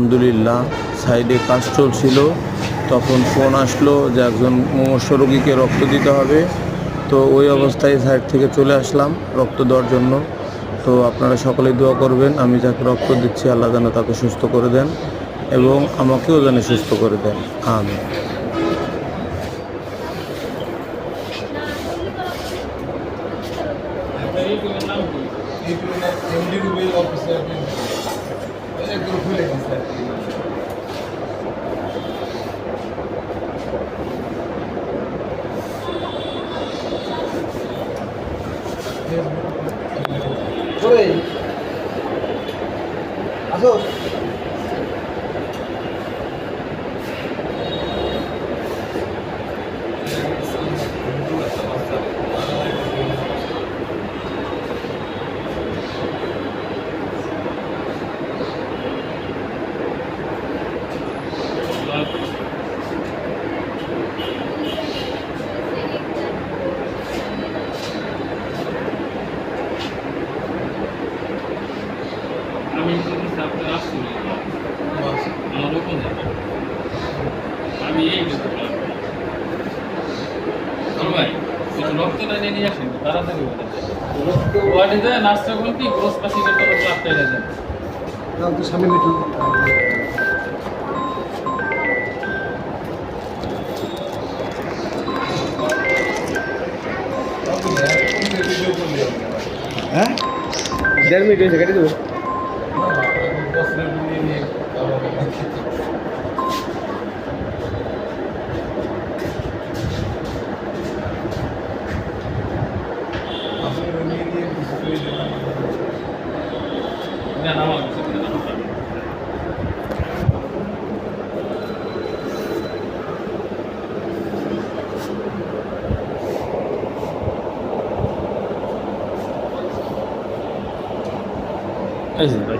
আলহামদুলিল্লাহ। সাইডে কাজ চলছিল, তখন ফোন আসলো যে একজন মুমূর্ষু রোগীকে রক্ত দিতে হবে। তো ওই অবস্থায় সাইড থেকে চলে আসলাম রক্ত দেওয়ার জন্য। তো আপনারা সকলেই দোয়া করবেন, আমি যাকে রক্ত দিচ্ছি আল্লাহ যেন তাকে সুস্থ করে দেন এবং আমাকেও যেন সুস্থ করে দেন। আমিন। আসো আমি আপনার আসছি আমার ওখানে যাবে আমি এই ভাই রক্তটা নিয়ে আসেন তাড়াতাড়ি ওয়ার্ডে যায় নার্সটা বল কি ক্রস পাশে করতে ক্লাস পেয়ে যায় তো সামনে মিটু হ্যাঁ 1.5 মিনিট হয়েছে কেটে দেবো না আমার ভাই